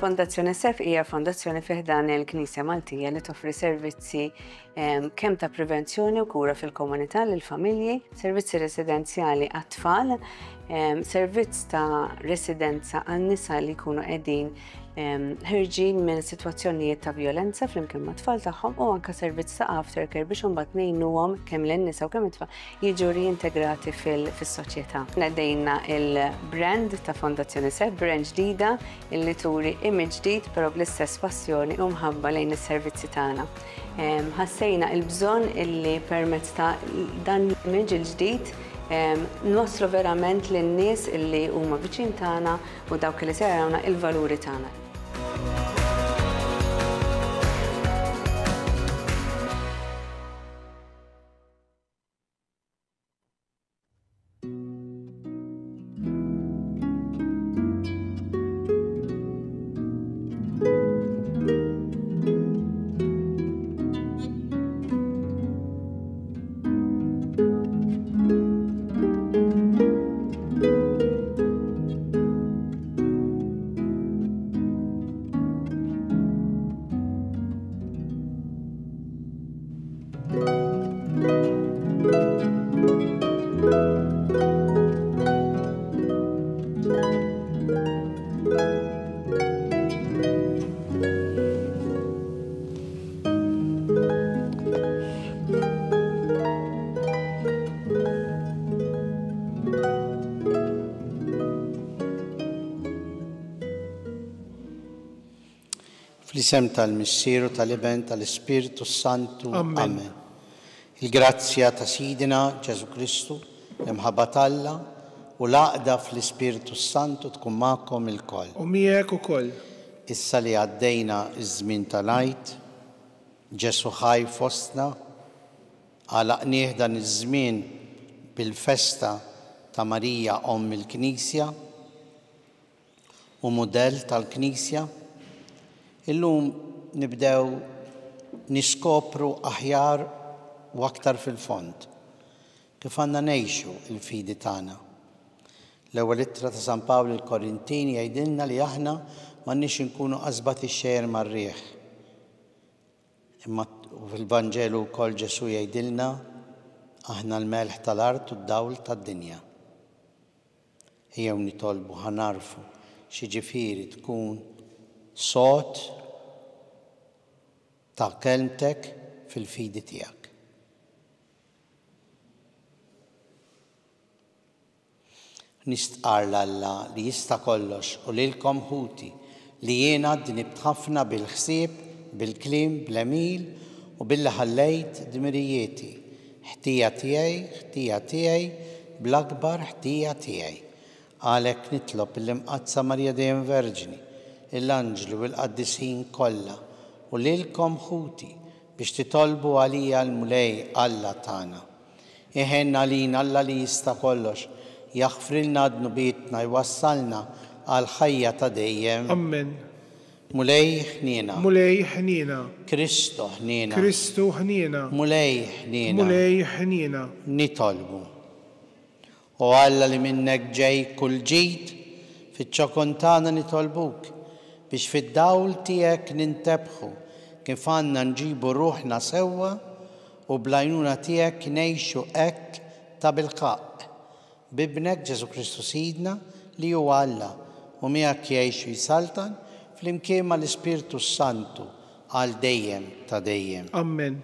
Fondazzjoni SEF hija fondazzjoni fih dan il-Knisja Maltija li toffri servizzi kemm ta' prevenzjoni u kura fil-komunità lill-familji, servizzi residenzjali għat-tfal, servizz ta' residenza għan-nisa li jkunu qegħdin ħirġin minn sitwazzjonijiet ta' violenza flimkien ma' tfal tagħhom u anke servizz ta' aftercare biex imbagħad ngħinuhom kemm lin-nisa u kemm it-tfal jiġu reintegrati fis-soċjetà. Nedejna il-brand ta' Fondazzjoni SEF, brand ġdida illi turi image ġdid però bl-istess passjoni u mħabba lejn is-servizzi tagħna. Ħassejna l-bżonn illi permezz ta' dan l-image il-ġdid nwaslu verament lin-nies illi huma viċin tagħna u dawk li se jarawna il-valuri tagħna. Fl-isem tal-Missieru tal-Iben tal-Ispiritu Santu. Amen. Il-grazzja ta' Sidina Ġesu Kristu, l-imħabba Alla u l-għaqda fl-Ispiritu Santu tkun magħkom il-koll. U miegħek ukoll. Issa li għaddejna iż-żmien tal-Għid, Ġesu ħaj fostna, għalaqnieh dan iż-żmien bil-festa ta' Marija Omm il-Knisja u mudell tal-Knisja. Illum nibdew niskopru aħjar u aktar fil-fond kif għandna ngħixu l-fidi tagħna. L-ewwel ittra ta' San Pawlu l-Korintini jgħidilna li aħna m'għandniex inkunu qasbad ix-xejjer mar-riħ. Imma fil-Vanġelu wkoll Ġesu jgħidilna aħna l-melħ tal-art u d-dawl tad-dinja. Ejjew nitolbu ħanarfu x'jiġifieri tkun sod ta' kelmtek fil-fidi tiegħek. Nistqar l-Alla li jista' kollox u lilkom ħuti li jiena dnibt ħafna bil-ħsieb, bil-kliem, bl-emil u billi ħallejt dmirijieti. Ħtija tiegħi bl-akbar ħtija tiegħi. Għalhekk nitlob l-imqazza Marja Dejjem Verġini, l-anġlu u l-qaddisin kollha u lilkom ħuti biex titolbu għalija l-mulej Alla tagħna. Iħenna lina Alla li jista' kollox jaħfrilna d-nubietna jwassalna għal ħajja ta' dejjem. Amen. Mulej ħniena. Mulej ħniena. Kristu ħniena. Kristu ħniena. Mulej ħniena. Mulej ħniena. Nitolbu. U Alla li minnek ġej kull ġid fiċ-ċokon tagħna nitolbuk biex fid-dawl tiegħek nintebħu kif għandna nġibu ruħna sewwa u bl-għajnuna tiegħek ngħixu hekk ta' bilħaq. Bibnek Ġesu Kristu Sidna li huwa Alla u miegħek jgħixu jsaltan flimkien mal-Ispiritu Santu għal dejjem ta' dejjem. Amen.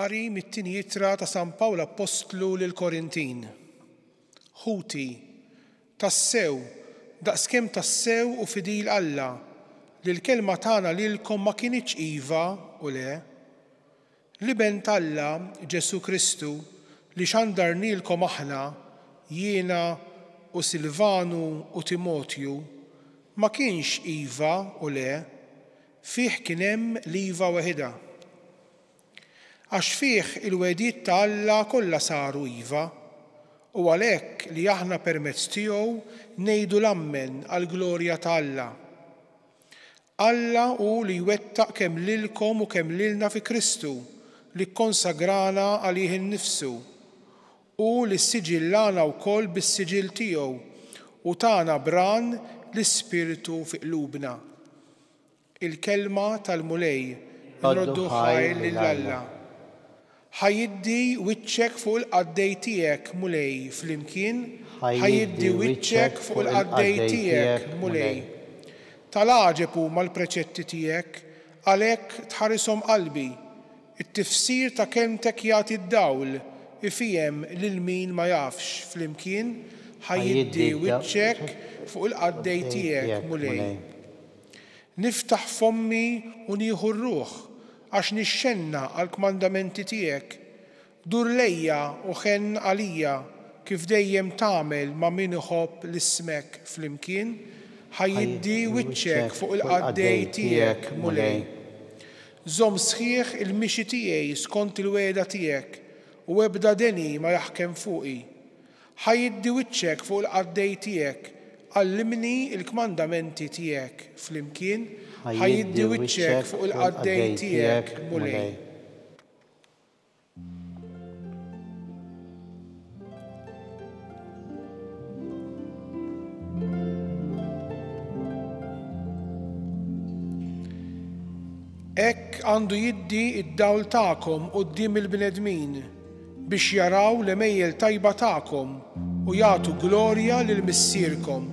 Qari mit-tieni ittra ta' San Pawlu Apostlu lill-Korintin. Ħuti, tassew, daqskemm tassew u fidil Alla li l-kelma tagħna lilkom ma kienitx iva u le. L-iben Alla Ġesu Kristu li xandarnilkom aħna, jiena u Silvanu u Timotju, ma kienx iva u le, fih kien hemm l-iva waħida. Għax fih il-wedijiet ta' Alla kollha saru iva, u għalhekk li aħna permezz tiegħu ngħidu l-ammen għall-glorja ta' Alla. Alla hu li jwettaq kemm lilkom u kemm lilna fi Kristu li kkonsagrana għalih innifsu u li siġillana wkoll bis-siġil tiegħu u tagħna bran l-Ispiritu fi qlubna. Il-kelma tal-mulej nroddu ħajl lil Alla. Ħajiddi wiċċek fuq il-qaddej tiegħek mulej flimkien, ħajiddi wiċċek fuq il-qaddej tiegħek mulej. Tal-għaġeb huma l-preċetti tiegħek, għalhekk tħarisom qalbi. It-tifsir ta' kelmtek jagħti d-dawl, ifiem lil min ma jafx flimkien, ħajiddi wiċċek fuq il-qaddej tiegħek mulej. Niftaħ fommi u nieħu r-ruħ għax nixxenna għall-kmandamenti tiegħek. Dur lejja u ħenn għalija kif dejjem tagħmel ma' min iħobb l-ismek flimkien, ħajiddi wiċċek fuq il-qaddej tiegħek mulej. Żomm sħiħ il-mixi tiegħi skont il-wegħda tiegħek u ebda deni ma jaħkem fuqi. Ħajiddi wiċċek fuq il-qaddej tiegħek, għallimni il-kmandamenti tiegħek flimkien, ħajiddi wiċċek fuq il-qaddej tiegħek mulej. Hekk għandu jiddi id-dawl tagħkom quddiem il-bnedmin biex jaraw l-emejjel tajba tagħkom u jagħtu glorja lil missierkom.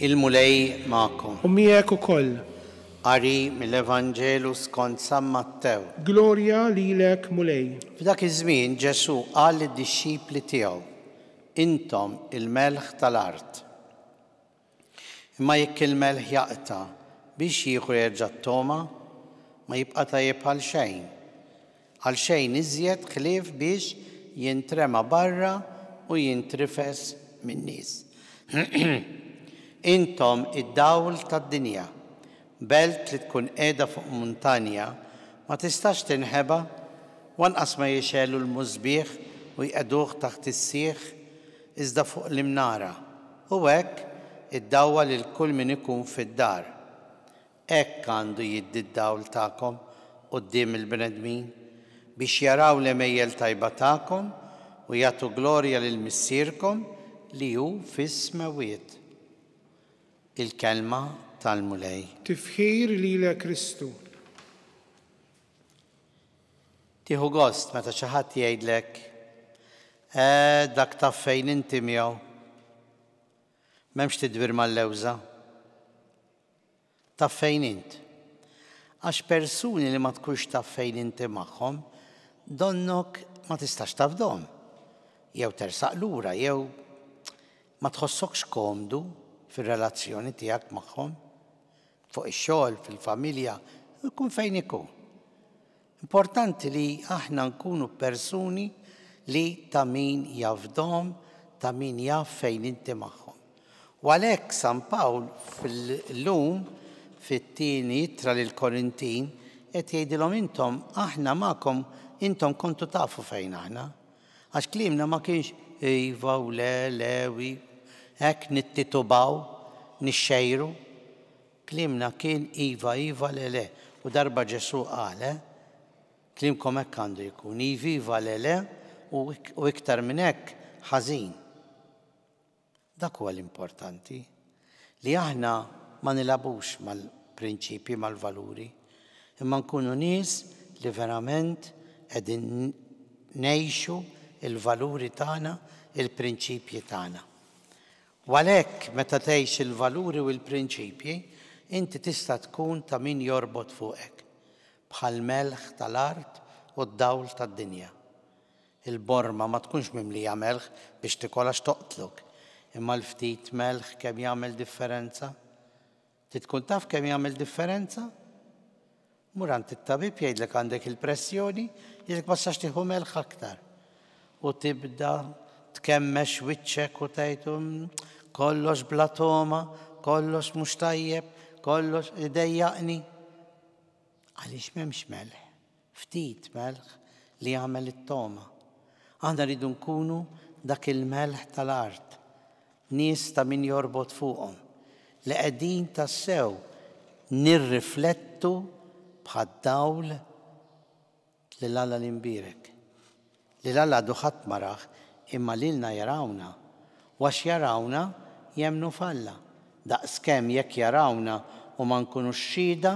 Il-mulej ma'kom. U miegħek ukoll. Qari mill-Evanġelu skont San Mattew. Glorja lilek mulej. F'dak iż-żmien Ġesu qal lid-dixxipli tiegħu: Intom il-melħ tal-art. Imma jekk il-melħ jaqta biex jieħu jerġa' t-toma, ma jibqa' tajjeb għal xejn. Għal xejn iżjed ħlief biex jintrema barra u jintrifes min-nies. Intom id-dawl tad-dinja. Belt li tkun qiegħda fuq muntanja ma tistax tinħeba wanqas ma jixelu l-mużbieħ u jqeduh taħt is-sieħ iżda fuq l-imnara. U hekk id-dawwa lil kull min ikun fid-dar. Hekk għandu jiddi d-dawl tagħkom quddiem il-bnedmin biex jaraw l-emejjel tajba tagħkom u jagħtu glorja lil missierkom li hu fis-smawiet. Il-kelma tal-mulej. Tifħir lilek Kristu. Tieħu gost meta xi ħadd jgħidlek dak taf fejn inti miegħu. M'hemmx tidbir mal-lewża. Taf fejn int. Għax persuni li ma tkunx taf fejn inti magħhom, donnok ma tistax tafdhom. Jew tersaq lura, jew ma tħossokx komdu fir-relazzjoni tiegħek magħhom, fuq ix-xogħol, fil-familja, ikun fejn ikun. Importanti li aħna nkunu persuni li ta' min jafdhom, ta' min jaf fejn inti magħhom. U għalhekk San Pawl fil-lum fit-tieni ittra lil Korintin qed jgħidilhom intom aħna magħkom intom kontu tafu fejn aħna. Għax kliemna ma kienx iva u lewi, hekk nittitubaw, nixxejru. Klimna kien iva le. U darba Ġesu qal, klimkom hekk għandu jkun iva le u iktar minn hekk ħażin. Dak huwa l-importanti li aħna ma nilabux mal-prinċipji mal-valuri, imma nkunu nies li verament qegħdin ngħixu il-valuri tagħna, il-prinċipji tagħna. U għalhekk meta tgħix il-valuri u l-prinċipji, inti tista' tkun ta' min jorbot fuqek bħal melħ tal-art u d-dawl tad-dinja. Il-borma ma tkunx mimlija melħ biex tikolax toqtlok, imma l-ftit melħ kemm jagħmel differenza. Tkun taf kemm jagħmel differenza? Mur għand it-tabib jgħidlek għandek il-pressjoni, jgħidlek ma tistax tieħu melħ aktar. U tibda tkemmex wiċċek u tgħidu kollox bla toma, kollox mhux tajjeb, kollox idejjaqni. Għaliex m'hemmx melħ, ftit melħ li jagħmel it-toma. Aħna rridu nkunu dak il-melħ tal-art, nies ta' min jorbot fuqhom, li qegħdin tassew nirriflettu bħad-dawl lil Alla l-imbierek. Lil Alla għadu ħadd maraħ imma lilna jarawna, għax jarawna jemnu f'Alla. Daqskemm jekk jarawna u ma nkunux xhieda,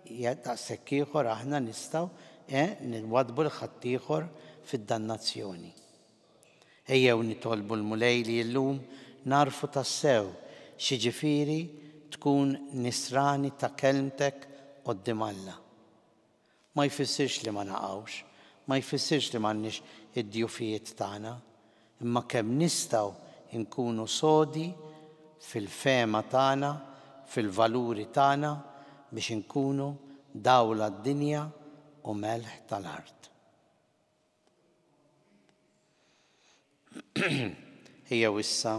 daqshekk ieħor aħna nistgħu nwadbu l-ħadd ieħor fid-dannazzjoni. Ejjew nitolbu l-mulej li llum narfu tassew xiġifieri tkun nisrani ta' kelmtek quddiem Alla. Ma jfissirx li ma naqgħux, ma jfissirx li m'għandniex id-djufijiet tagħna, imma kemm nistgħu nkunu sodi fil-fema tagħna, fil-valuri tagħna biex inkunu dawla d-dinja u melħ tal-art. Ejjew issa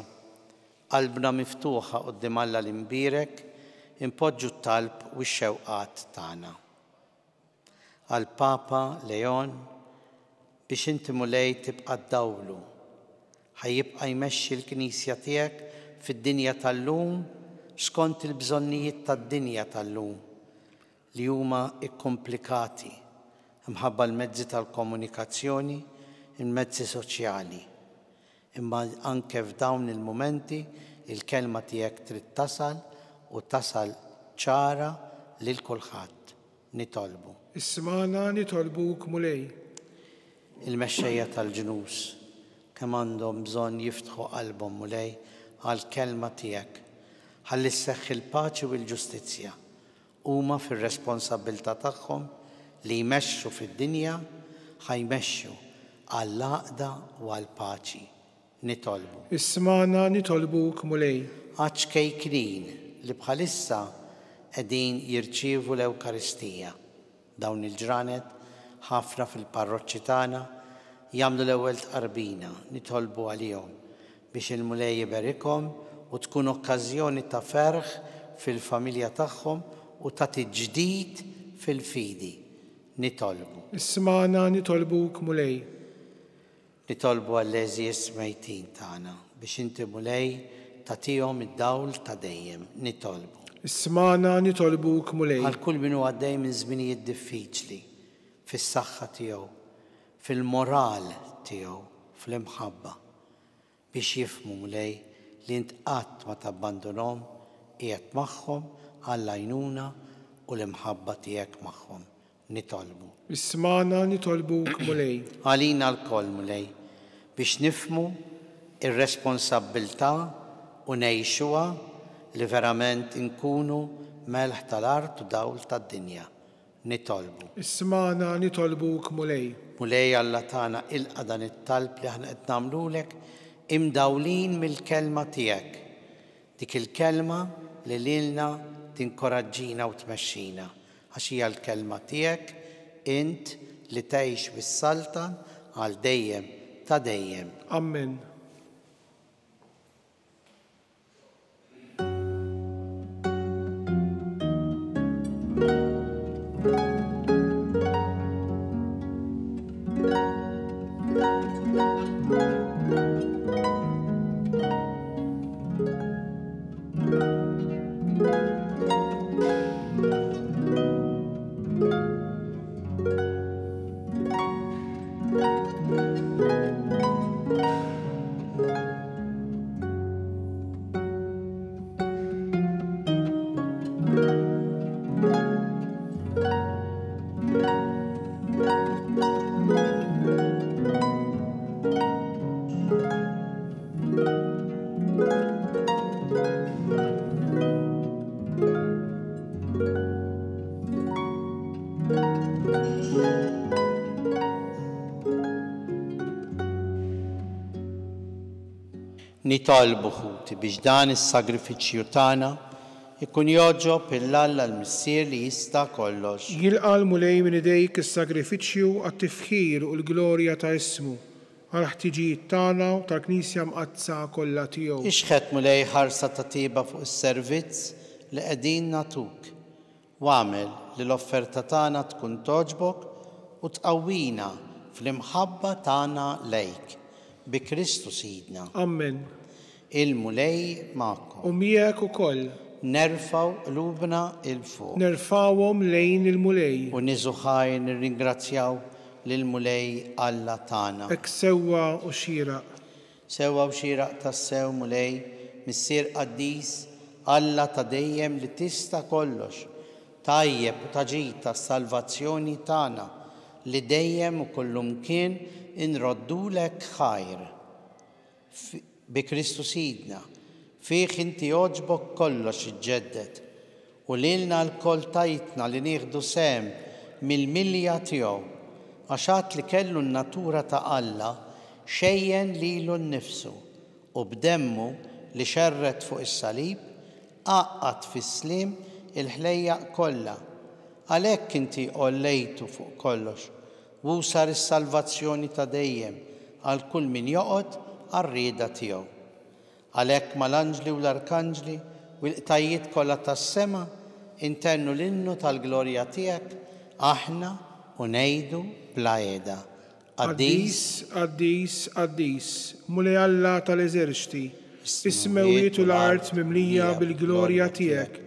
qalbna miftuħa quddiem Alla l-imbierek impoġġu t-talb u x-xewqat tagħna. Għall-Papa Leon biex inti mulej tibqa' ddawlu, ħajjibqa' jmexxi l-Knisja tiegħek fid-dinja tal-lum skont il-bżonnijiet tad-dinja tal-lum li huma ikkomplikati imħabba l-mezzi tal-komunikazzjoni, il-mezzi soċjali. Imma anke f'dawn il-momenti il-kelma tiegħek trid tasal u tasal ċara lil kulħadd. Nitolbu. Ismana nitolbuk mulej. Il-mexxejja tal-ġnus kemm għandhom bżonn jiftħu qalbhom mulej għall-kelma tiegħek ħalli sseħħ il-paċi u l-ġustizzja. Huma fir-responsabbiltà tagħhom li jmexxu fid-dinja ħajmexxu għall-għaqda u għall-paċi. Nitolbu. Ismana nitolbuk mulej. Għax kejkrin li bħalissa qegħdin jirċievu l-Ewkaristija. Dawn il-ġranet ħafna fil-parroċċi tagħna jagħmlu l-ewwel tqarbina, nitolbu għalihom biex il-mulej jiberikhom u tkun okkażjoni ta' ferħ fil-familja tagħhom u ta' tiġdid fil-fidi. Nitolbu. Ismana nitolbuk mulej. Nitolbu għall-eżies mejtin tagħna biex inti mulej tagħtihom id-dawl ta' dejjem. Nitolbu. Ismana nitolbuk mulej. Għal kull min huwa għaddej minn żminijiet diffiċli fis-saħħa tiegħu, fil-moral tiegħu, fl-imħabba biex jifhmu mulej li int qatt ma tabbandunhom qiegħed magħhom għall-għajnuna u l-imħabba tiegħek magħhom. Nitolbu. Ismana nitolbuk mulej. Għalina l-koll mulej biex nifhmu ir-responsabbiltà u ngħixuha li verament inkunu melħ tal-art u dawl tad-dinja. Nitolbu. Ismana nitolbuk mulej. Mulej Alla tagħna ilqa' dan it-talb li aħna qed nagħmlulek imdawlin mill-kelma tiegħek. Dik il-kelma li lilna tinkoraġġina u tmexxina għax hija l-kelma tiegħek int li tgħix bis-saltan għal dejjem ta' dejjem. Amen. Nitolbu ħuti biex dan is-sagrifiċċju tagħna ikun joġob il-Alla l-Missier li jista' kollox. Jilqa' mulej minn idejk is-sagrifiċċju għat-tifħir u l-glorja ta' ismu għal-ħtiġijiet tagħna u tal-Knisja mqazza kollha tiegħu. Ixħed mulej ħarsa ta' tieba fuq is-servizz li qegħdin nagħtuk. Wagħmel li l-offerta tagħna tkun toġbok u tqawwina fl-imħabba tagħna lejk bi Kristu Sidna. Amen. Il-mulej magħkom. U miegħek ukoll. Nerfaw qlubna il-fuq. Nerfawhom lejn il-mulej. U niżuħaj nirringrazzjaw lill-mulej Alla tagħna. Hekk sewwa u xieraq. Sewwa u xieraq tas-sew mulej missier qaddis Alla ta' dejjem li tista' kollox, tajjeb u taġid tas-salvazzjoni tagħna li dejjem u kullumkien inroddulek ħajr. Bi Kristu Sidna, fih inti jogħġbok kollox iġġedded u lilna l-koll tajtna li nieħdu sem mill-milja tiegħu għax għad li kellu n-natura ta' Alla xejjen lilu nnifsu u b'demmu li xerret fuq is-salib għaqqad fis-slim il-ħlejjaq kollha. Għalhekk inti qollejtu fuq kollox u sar is-salvazzjoni ta' dejjem għal kull min joqgħod għar-rieda tiegħu. Għalhekk mal-anġli u l-arkanġli u l-qtajiet kollha tas-sema intennu l-innu tal-glorja tiegħek aħna u ngħidu bla qiegħda. Qaddis, qaddis, qaddis, mulej Alla tal-eżerċti, is-smewiet u l-art mimlija bil-glorja tiegħek.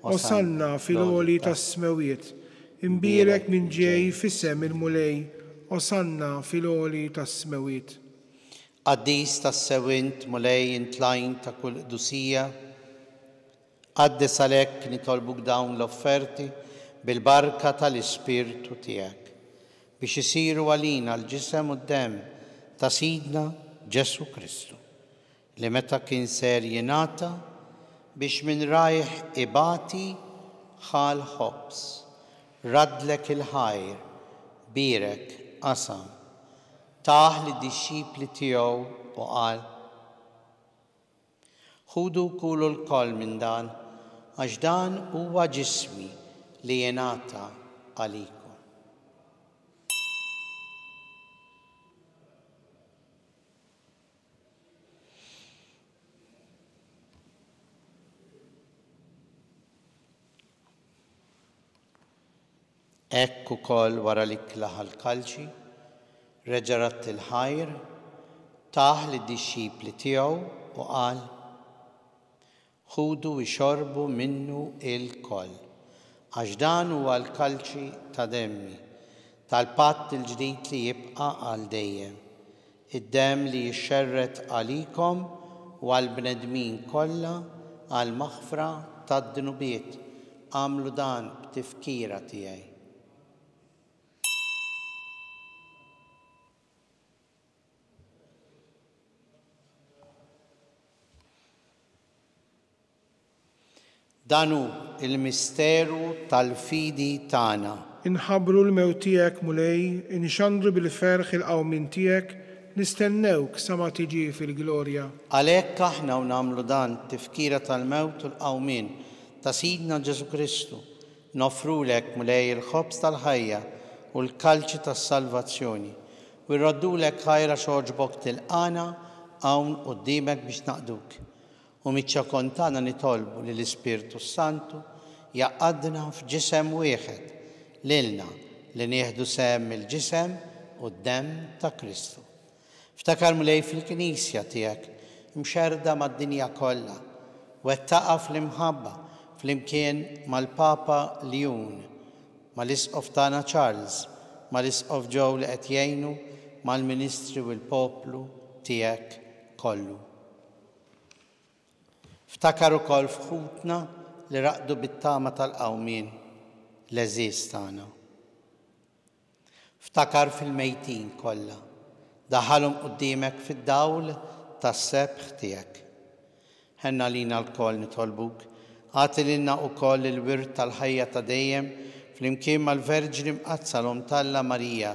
Osanna fil-għoli tas-smewiet, imbierek minn ġej fis-sem il-mulej, osanna fil-għoli tas-smewiet. Qaddis tas-sewint mulej intlajn ta' kull qdusija, qaddes għalhekk nitolbuk dawn l-offerti bil-barka tal-Ispirtu tiegħek biex isiru għalina l-ġisem u d-demm ta' Sidna Ġesu Kristu li meta kien ser jingħata biex minn rajħ ibati ħal ħobs, radlek il-ħajr, birek, qasam, taħ li d-disċipli tiegħu u qal: ħudu kulu l-koll minn dan, għax dan huwa ġismi li jingħata għalikom. Hekk ukoll wara li klaħ l-kalċi, reġarat il-ħajr, taħ lid-disċipli tiegħu u qal: ħudu ixorbu minnu il-koll, għax dan huwa l-kalċi ta' demmi, tal-patt il-ġdid li jibqa' għal dejjem, id-demm li jixxerret għalikom u għall-bnedmin kollha għal maħfra tad-dnubiet. Għamlu dan b'tifkira tiegħi. Danu il-misteru tal-fidi tagħna. Inħabbru l-mewt tiegħek mulej, inxandru bil-ferħ il-qawmin tiegħek, nistennewk sa ma tiġi fil-glorja. Għalhekk aħna u nagħmlu dan tifkira tal-mewt u l-qawmin ta' Sidna Ġesu Kristu, nofrulek mulej il-ħobs tal-ħajja u l-kalċi tas-salvazzjoni u jroddulek ħajra xogħġbok tilqana hawn quddiemek biex naqduk. U miċ-ċakon tagħna nitolbu li l-Ispirtu Santu jaqgħadna f'ġisem wieħed lilna li nieħdu sehem il-ġisem u d-demm ta' Kristu. Ftakar mulej fil-Knisja tiegħek mxerda mad-dinja kollha u wettaqa fl-imħabba flimkien mal-Papa Leon, mal-Isqof tagħna Charles, mal-Isqof Joe li qed jgħinu mal-Ministri u l-poplu tiegħek kollu. Ftakar ukoll f'ħutna li raqdu bit-tama tal-qawmien l-eżiż tagħna. Ftakar fil-mejtin kollha, daħalhom quddiemek fid-dawl tas-sebħ tiegħek. Ħenna lina l-koll nitolbuk, għati lilna wkoll il-wirt tal-ħajja ta' dejjem flimkien mal-Verġni mqazza l-Omtalla Marija,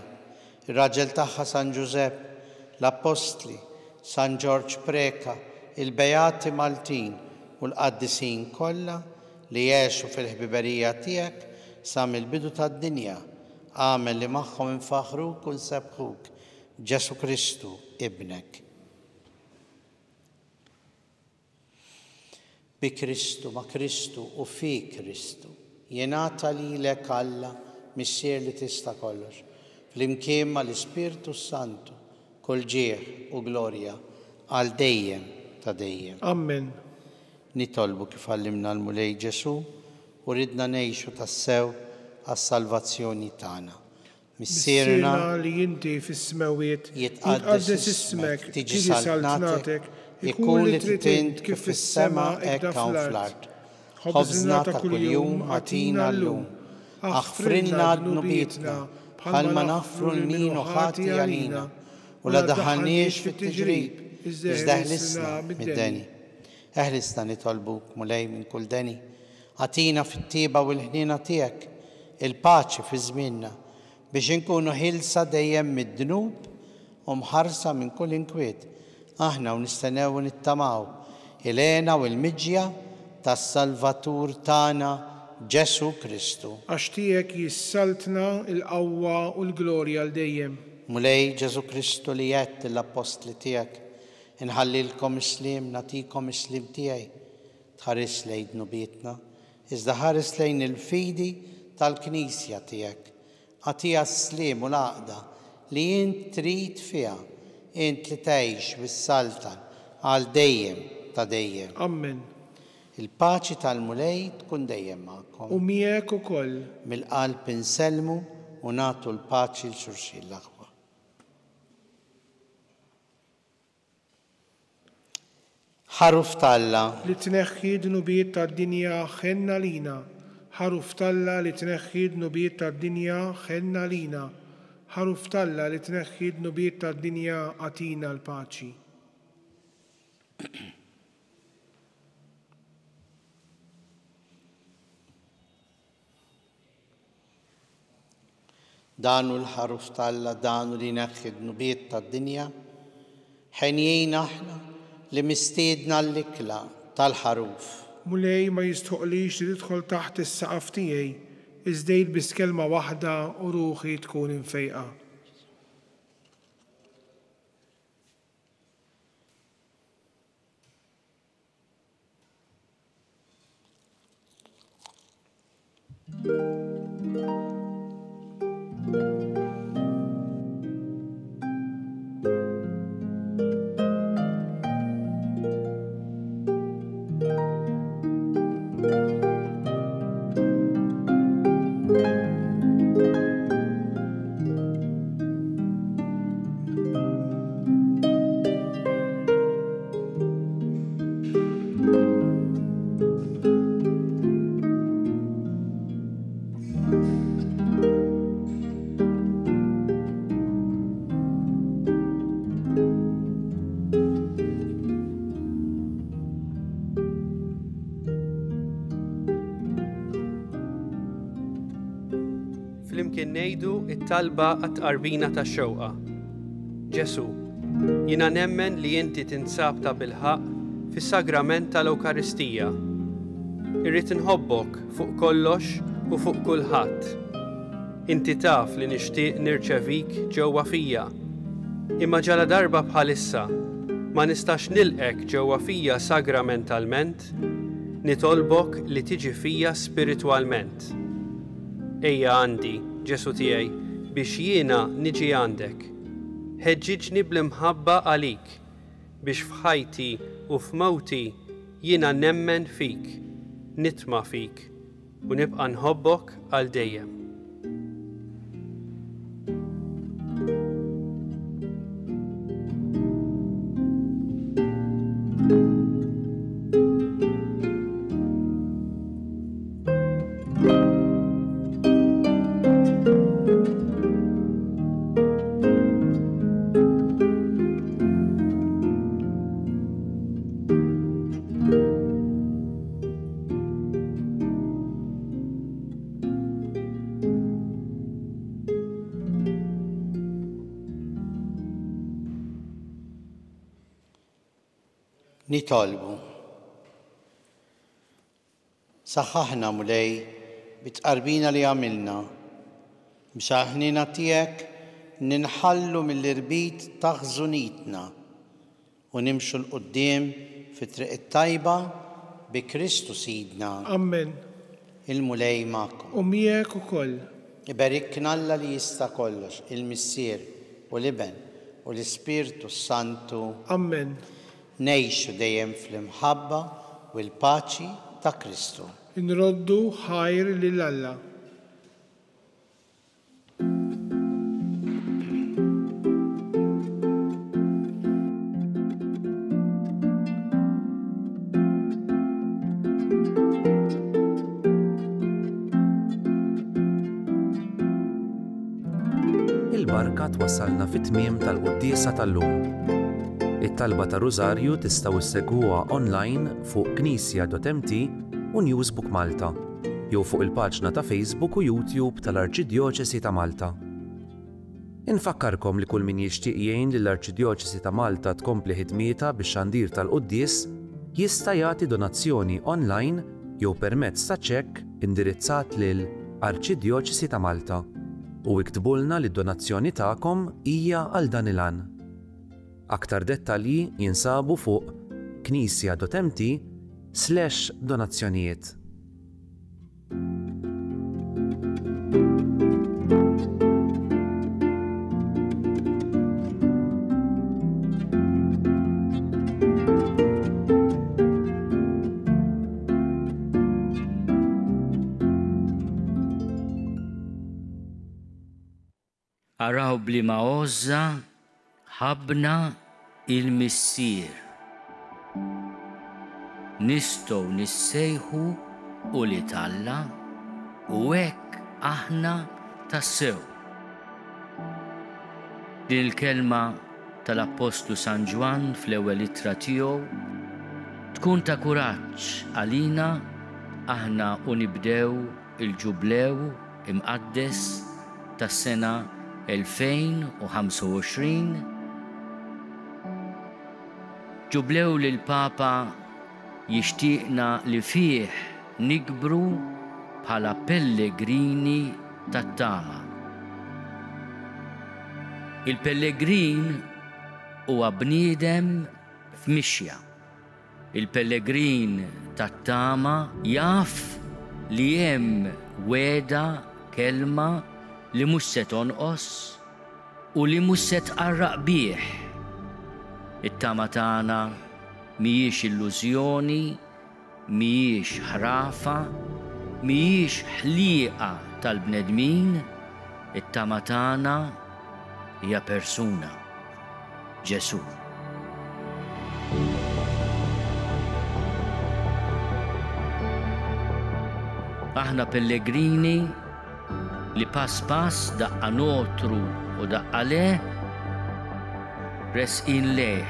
ir-raġel tagħha San Ġusepp, l-Apostli, San Ġorġ Preka, il-Bejati Maltin u l-qaddisin kollha li jgħixu fil-ħbiberija tiegħek sa mill-bidu tad-dinja. Għamel li magħhom infaħruk u nsebħuk Ġesu Kristu ibnek. Bi Kristu, ma' Kristu u fi Kristu jingħata lilek Alla missier li tista' kollox. flimkien mal-Ispirtu Santu kull ġieħ u glorja għal dejjem ta' dejjem. Amen. Nitolbu kif għallimna l-mulej Ġesu u ridna ngħixu tassew għas-salvazzjoni tagħna. Missierna li inti fis-smawiet jitqaddes ismek, tiġi saltnatek, ikun li trid kif fis-sema hekk hawn fl-ard. Ħobżna ta' kuljum għatina llum, aħfrilna d-nubietna bħalma naħfru l-min u ħati għalina, u la daħħalniex fit-tiġrib, iżda eħlisna mid-deni. Eħlisna nitolbuk mulej minn kull deni, għatina fit-tieba u l-ħnina tiegħek, il-paċi fi żmienna, biex inkunu ħilsa dejjem mid-dnub u mħarsa minn kull inkwiet. Aħna u nistennew u nittamaw il-għena u l-miġja tas-Salvatur tagħna Ġesu Kristu. Għax tiegħek jissaltna l-qawwa u l-glorja għal dejjem. Mulej Ġesu Kristu li jgħid l-apostli tiegħek, inħallilkom islim, nagħtikom islim tiegħi, tħares lejn nubietna, iżda ħares lejn il-fidi tal-Knisja tiegħek. Għatija s-slim u l-għaqda li jint trid fiha, int li tgħix bis-saltan għal dejjem ta' dejjem. Amen. Il-paċi tal-mulej tkun dejjem magħkom. U miegħek ukoll. Mill-qalb inselmu u nagħtu l-paċi l-xulxin l-aħwa. Ħaruf talla li tneħħi d-nubiet tad-dinja ħenna lina. Ħaruf talla li tneħħi d-nubiet tad-dinja ħenna lina. Ħaruf talla li tneħħi d-nubiet tad-dinja għatina l-paċi. danu l-ħaruf talla, danu li neħħi d-nubiet tad-dinja, ħenjien aħna li mistiedna l-ikla tal-ħaruf. Mulej ma jistħoqlix li tidħol taħt is-saqaf tiegħi, iżdejt biss kelma waħda u ruħi tkun infejqa. Flimkien ngħidu t-talba għat-tqarbina tax-xewqa. Ġesu, jiena nemmen li inti tinsab ta' bilħaq fis-sagrament tal-Ewkaristija. Irrid inħobbok fuq kollox u fuq kulħadd. Inti taf li nixtieq nirċevik ġewwa fija. Imma ġala darba bħalissa ma nistax nilqek ġewwa fija sagramentalment, nitolbok li tiġi fija spiritwalment. Ejja għandi, Ġesu tiegħi, biex jiena niġi għandek. Ħeġġiġni bl-imħabba għalik, biex f'ħajti u f'mewti jiena nemmen fik, nitma' fik, u nibqa' nħobbok għal dejjem. Nitolbu. Saħħaħna mulej bit-tqarbina li għamilna biex aħnina tiegħek ninħallu mill-irbit ta' ħżunitna u nimxu l-qudiem fit-triq it-tajba bi Kristu Sidna. Amen. Il-mulej magħkom. U miegħek ukoll. Ibarikna Alla li jista' kollox, il-Missier u l-Iben u l-Ispirtu Santu. Amen. Nejxu dejjem fl-imħabba u l-paċi ta' Kristu. Inroddu ħajr lil Alla. Il-barka twassalna fit-tmiem tal-quddiesa tal-lum. It-talba ta' Rużarju tistgħu issegwuha online fuq knisja.mt u Newsbook Malta, jew fuq il-paġna ta' Facebook u YouTube tal-Arċidjoċesi ta' Malta. Infakkarkom li kull min jixtieq jgħin lill-Arċidjoċesi ta' Malta tkompli ħidmietha bix-xandir tal-quddies jista' jagħti donazzjoni online jew permezz ta' ċekk indirizzat lil Arċidjoċesi ta' Malta. U iktbulna li d-donazzjoni tagħkom hija għal dan il-għan. Aktar dettalji jinsabu fuq knisja.mt/donazzjonijiet. Araw blima għozza ħabna il-Missier. Nistgħu nissejħu u li Alla u hekk aħna tassew. Din il-kelma tal-Apostlu San Ġwan fl-ewwel ittra tiegħu tkun ta' kuraġġ għalina aħna u nibdew il-ġublew imqaddes tas-sena 2025, ġublew li l-Papa jixtieqna li fih nikbru bħala pellegrini tat-tama. Il-pellegrin huwa bniedem f'mixja. Il-pellegrin tat-tama jaf li hemm weda kelma li mhux se tonqos u li mhux se tqarraq bih. It-tama tagħna mhijiex illużjoni, mhijiex ħrafa, mhijiex ħlieqa tal-bnedmin, it-tama tagħna hija persuna, Ġesu. Aħna pellegrini li pass daqqa notru u daqqa le resqin leh.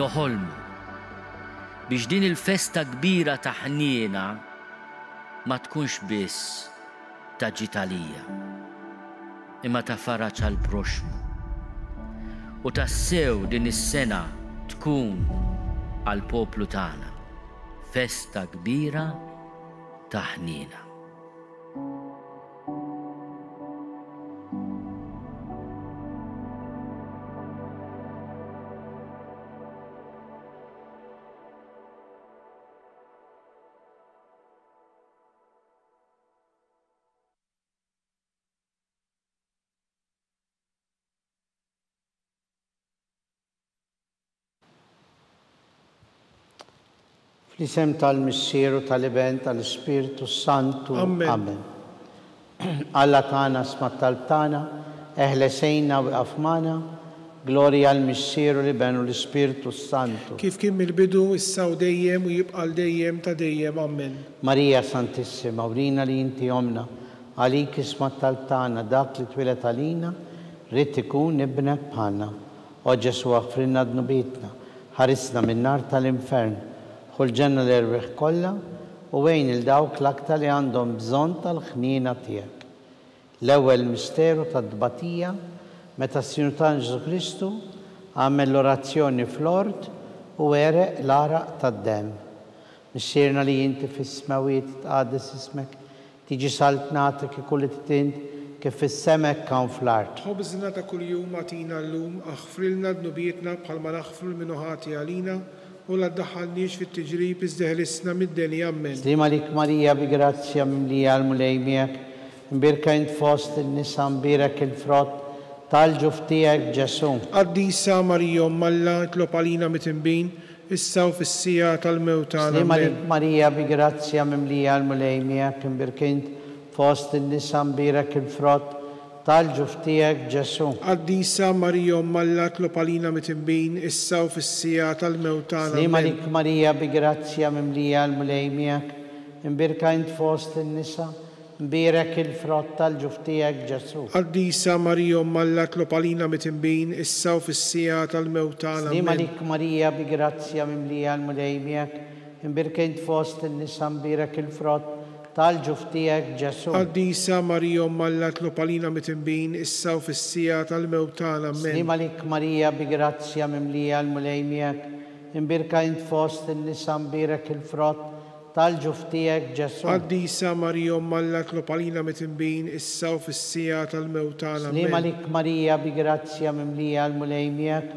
Noħolmu biex din il-festa kbira ta' ħniena ma tkunx biss ta' ġitalija, imma ta' faraġ għal proxmu. U tassew din is-sena tkun għal poplu tagħna festa kbira ta' ħniena. Fl-isem tal-Missieru tal-Iben tal-Ispirtu Santu. Amen. Alla tagħna sma' talb tagħna, eħlesejna u qafmana, glorja għall-Missieru l-Iben u l-Ispirtu Santu. Kif kien mill-bidu issa u dejjem u jibqa' dejjem ta' dejjem. Amen. Marija Santissima, urina li inti omna, għalik isma tal-tana dak li twilet għalina, rrid ikun ibnek bħalna. O Ġesu għafrinna dnubietna, ħarisna minn nar tal-infern, ħul ġenna l-erbiħ kollha u wejn il-dawk l-aktar li għandhom bżonn tal-ħnina tiegħek. L-ewwel misteru tad-dbatija meta s-Sinjur tagħna Ġesu Kristu għamel l-orazzjoni fl-ord u għereq l-araq tad-demm. Missierna li inti fis-smawiet tqaddis ismek, tiġi saltnatek ikulli titint kif fis-semek kan fl-art. ħobżna ta' kuljum għatina llum, aħfrilna dnubietna bħalma naħfru l-minuħati għalina u la ddaħħalniex fit-tiġrib iżdeħlisna mid-deni ammen. Slima lik Marija bi grazzja mimlija l-mulejmiek, imbirka int fost il-nisa mbirek il-frott tal-ġuf tiegħek Ġesu. Qaddisa Marija Alla itlob għalina mit-inbin, issa u fis-sija tal-mewt tagħna. Slima lik Marija bi grazzja mimlija l-mulejmiek, imbirka int fost il-nisa mbirek il-frott tal-ġuf tiegħek Ġesu. Qaddisa Marija Alla itlob għalina mit-inbin, issa u fis-sija tal-mewt tagħna. Slima lik Marija bi grazzja mimlija l-mulejmiek, imbirka int fost il-nisa mbirek il-frott tal-ġuf tiegħek Ġesu. Qaddisa Marija Alla itlob għalina mit-inbin, issa u fis-sija tal-mewt tagħna. Slima lik Marija bi grazzja mimlija l-mulejmiek, imbirka int fost il-nisa mbirek il-frott tal-ġuf tiegħek Ġesu. Qaddisa Marija Alla itlob għalina mit-inbin, issa u fis-sija tal-mewt tagħna. Slima lik Marija bi grazzja mimlija l-mulejmiek, imbirka int fost il-nisa mbirek il-frott tal-ġuf tiegħek Ġesu. Qaddisa Marija Alla itlob għalina mit-inbin, issa u fis-sija tal-mewt tagħna. Slima lik Marija bi grazzja mimlija l-mulejmiek,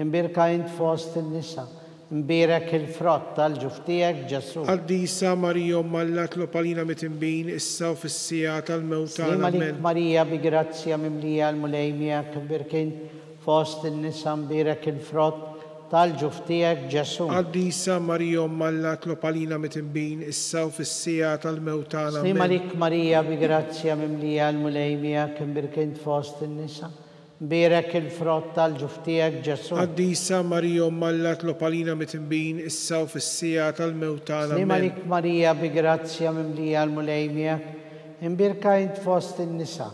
imbirka int fost il-nisa mbirek il-frott tal-ġuf tiegħek Ġesu. Qaddisa Marija Alla itlob għalina mit-inbin, issa u fis-sija tal-mewt Slima tagħna. lik Marija bi grazzja mimlija l-mulejmiek, imbirka int fost il-nisa mbirek il-frott tal-ġuf tiegħek Ġesu. Qaddisa Marija Alla itlob għalina mit-inbin, issa u fis-sija tal-mewt tagħna. Slima lik Marija bi grazzja mimlija l-mulejmiek, imbirka int fost il-nisa mbirek il-frott tal-ġuf tiegħek Ġesu. Qaddisa Marija Alla itlob għalina mit-inbin, issa u fis-sija tal-mewt tagħna. Slima lik Marija bi grazzja mimlija l-mulejmiek, imbirka int fost il-nisa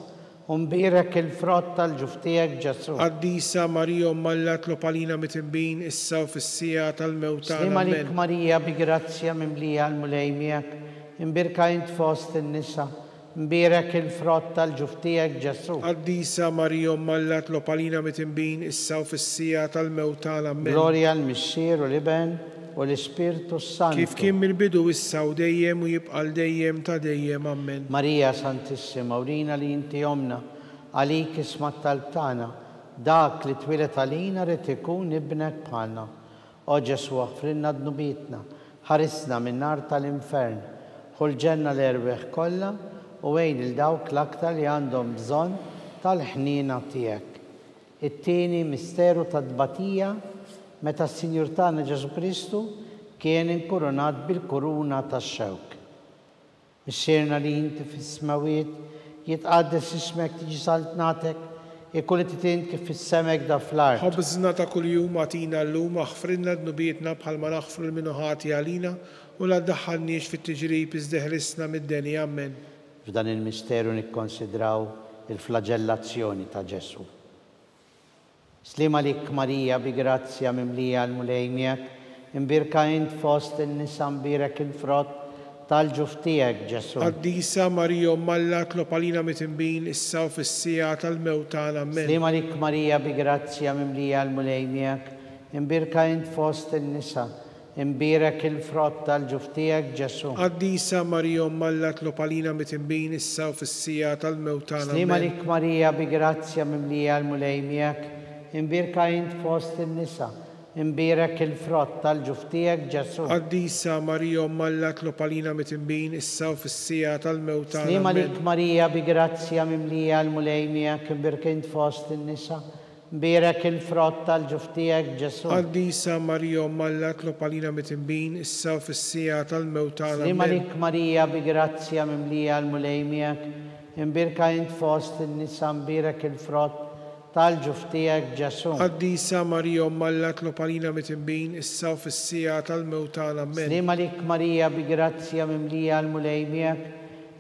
mbirek il-frott tal-ġuf tiegħek Ġesu. Qaddisa Marija Alla itlob għalina mit-inbin, issa u fis-sija tal-mewt Slima tagħna. lik Marija bi grazzja mimlija l-mulejmiek, imbirka int fost il-nisa mbirek il-frott tal-ġuf tiegħek Ġesu. Qaddisa Marija Alla itlob għalina mit-inbin, issa u fis-sija tal-mewt tagħna. Glorja l-Missier u l-Iben u l-Ispirtu Santu. Kif kien mill-bidu issa u dejjem u jibqa' dejjem ta' dejjem. Ammen. Marija Santissima, urina li inti omna, għalik isma tal-tana, dak li twilet għalina rid ikun ibnek bħalna. O Ġesu għafrinna dnubietna, ħarisna minn nar tal-infern, ħul ġenna l-erbeħ kollha u wejn il-dawk l-aktar li għandhom bżonn tal-ħnina tiegħek. It-tieni misteru tad-dbatija meta s-Sinjur tagħna Ġesu Kristu kien inkurunat bil-kuruna tax-xewk. Missierna li inti fis-smawiet jitqaddes ismek tiġi saltnatek ikulli titint kif fis-semek da fl-art. Ħobżna ta' kuljum għatina llum, aħfrilna dnubietna bħalma naħfru l-minuħati għalina u la ddaħħalniex fit-tiġrib iżdeħlisna mid-deni. Ammen. F'dan il-misteru nikkonsidraw il-flagellazzjoni ta' Ġesu. Slima lik Marija bi grazzja mimlija l-mulejmiek, imbirka int fost il-nisa mbirek il-frott tal-ġuf tiegħek Ġesu. Qaddisa Marija Alla itlob għalina mit-inbin, issa u fis-sija tal-mewt tagħna. Ammen. Slima lik Marija bi grazzja mimlija l-mulejmiek, imbirka int fost il-nisa imbirek il-frott tal-ġuf tiegħek Ġesu. Qaddisa Marija Alla itlob għalina mit-inbin, issa u fis-sija tal-mewt tagħna. Slima lik Marija bi grazzja mimlija l-mulejmiek, imbirka int fost il-nisa imbirek il-frott tal-ġuf tiegħek Ġesu. Qaddisa Marija Alla itlob għalina mit-inbin, issa u fis-sija tal-mewt tagħna. Slima lik Marija bi grazzja mimlija l-mulejmiek, imbirka int fost il-nisa imbirek il-frott tal-ġuf tiegħek Ġesu. Qaddisa Marija Alla itlob għalina mit-inbin, issa u fis-sija tal-mewt tagħna. Slima lik Marija bi grazzja mimlija l-mulejmiek, imbirka int fost il-nisa imbirek il-frott tal-ġuf tiegħek Ġesu. Qaddisa Marija Alla itlob għalina mit-inbin, issa u fis-sija tal-mewt tagħna. Ammen. Slima lik Marija bi grazzja mimlija l-mulejmiek,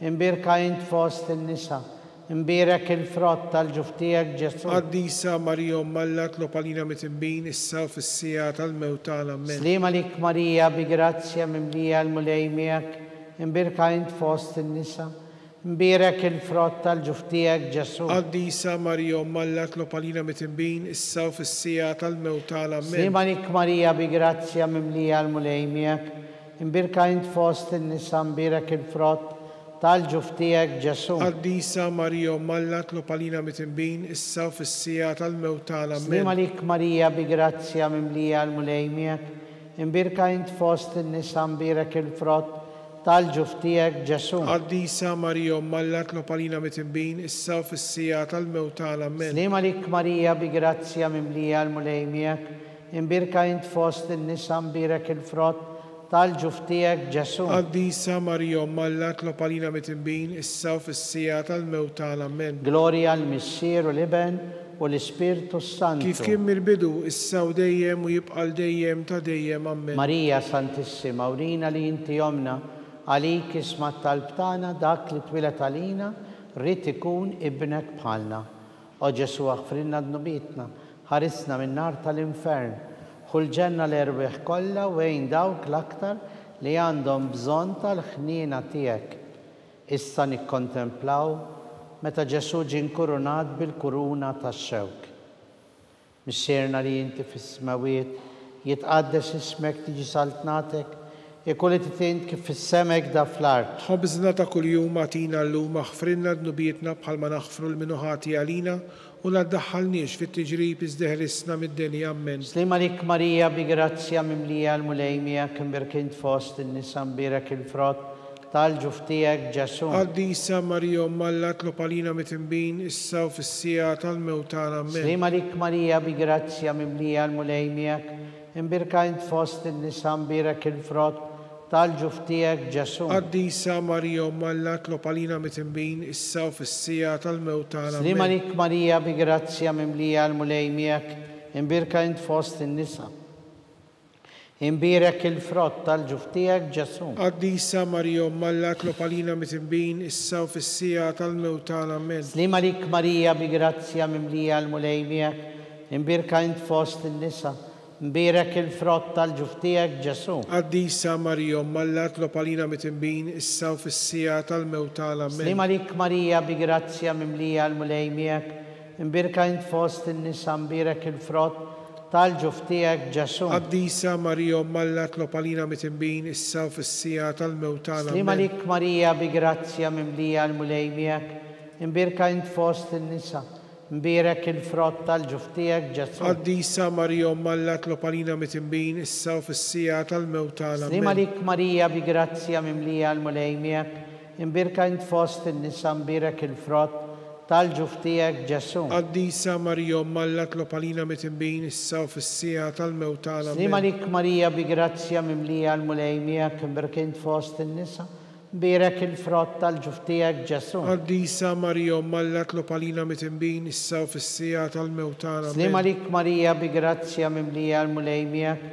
imberka int fost in-nisa, imberek il-frott tal-ġuf tiegħek Ġesu. Qaddisa Marija Alla tlob għalina mitimbin issa u fis-sija tal-mewt tagħna. Amen. Slima lik Marija bi grazzja mimlija l-mulej miegħek, imberka int fost in-nisa, imberek il-frott tal-ġuf tiegħek Ġesu. Qaddisa Marija Alla tlob għalina mitimbin issa u fis-sija tal-mewt tagħna. Amen. Slima lik Marija bi grazzja mimlija l-mulej miegħek, imberka int fost in-nisa, imberek il-frott tal-ġuf tiegħek Ġesu. Qaddisa Marija Alla tlob għalina mitimbin issa u fis-sija tal-mewt tagħna. Amen. Slima lik Marija bi grazzja mimlija l-mulej miegħek, imberka int fost in-nisa, imberek il-frott tal-ġuf tiegħek Ġesu. Qaddisa Marija Alla tlob għalina mitimbin issa u fis-sija tal-mewt tagħna. Amen. Slima lik Marija bi grazzja mimlija l-mulej miegħek, imberka int fost in-nisa, imberek il-frott tal-ġuf tiegħek Ġesu. Qaddisa Marija Alla tlob għalina mitimbin issa u fis-sija tal-mewt tagħna. Amen. Glorja l-Missier u l-Iben u l-Ispirtu Santu. Kif kien mill-bidu issa u dejjem u jibqa' dejjem ta' dejjem. Amen. Marija Santissima, urina li inti jomna għalik isma' talb tagħna dak li twilet għalina rrid ikun ibnek bħalna. O Ġesu aħfrinna dnubitna, ħarisna min-nar tal-infern, ħulġenna l-erbieħ kollha wejn dawk l-aktar li għandhom bżonn tal-ħniena tiegħek. Issa nikkontemplaw meta Ġesu ġie nkurunat bil-kuruna tax-xewk. Missierna li inti fis-smawiet, jitqaddes ismek tiġi saltnatek, ikun titint kif fis-semek da fl-art. Ħobżna ta' kuljum agħtina llum aħfrinna dnubietna bħalma naħfru l-minuħati għalina u la ddaħħalniex fit-tiġrib iżdeħlisna mid-dinja. Amen. Slima lik Marija bi grazzja mimlija l-mulej miegħek, imberkint fost in-nisa, imberek il-frott tal-ġuf tiegħek Ġesu. Qaddisa Marija Alla tlob għalina mitimbin issa u fis-sija tal-mewt tagħna. Amen. Slima lik Marija bi grazzja mimlija l-mulej miegħek, imberkint fost in-nisa, imberek il-frott tal-ġuf tiegħek Ġesu. Qaddisa Marija Alla tlob għalina mitimbin issa u fis-sija tal-mewt tagħna. Slima lik Marija bi grazzja mimlija l-mulej miegħek, imberkint fost in-nisa, imberek il-frott tal-ġuf tiegħek Ġesu. Qaddisa Marija Alla tlob għalina mitimbin issa u fis-sija tal-mewt tagħna. Amen. Slima lik Marija bi grazzja mimlija l-mulej miegħek, imberkint fost in-nisa, imberek il-frott tal-ġuf tiegħek Ġesu. Qaddisa Marija Alla tlob għalina mitimbin issa u fis-sija tal-mewt tagħna. Amen. Slima lik Marija bi grazzja mimlija l-mulej miegħek, imberkint fost in-nisa, imberek il-frott tal-ġuf tiegħek Ġesu. Qaddisa Marija Alla tlob għalina mitimbin issa u fis-sija tal-mewt tagħna. Slima lik Marija bi grazzja mimlija l-mulej miegħek, imberkint fost in-nisa, imberek il-frott tal-ġuf tiegħek Ġesu. Qaddisa Marija Alla tlob għalina mitimbin issa u fis-sija tal-mewt tagħna. Slima lik Marija bi grazzja mimlija l-mulej miegħek, imberkint fost in-nisa, imberek il-frott tal-ġuf tiegħek Ġesu. Qaddisa Marija Alla tlob għalina mitimbin issa u fis-sija tal-mewt tagħna. Slima lik Marija bi grazzja mimlija l-mulej miegħek, imberkint fost in-nisa, imberek il-frott tal-ġuf tiegħek Ġesu. Qaddisa Marija Alla tlob għalina mitimbin issa u fis-sija tal-mewt tagħna. Slima lik Marija bi grazzja mimlija l-mulej miegħek,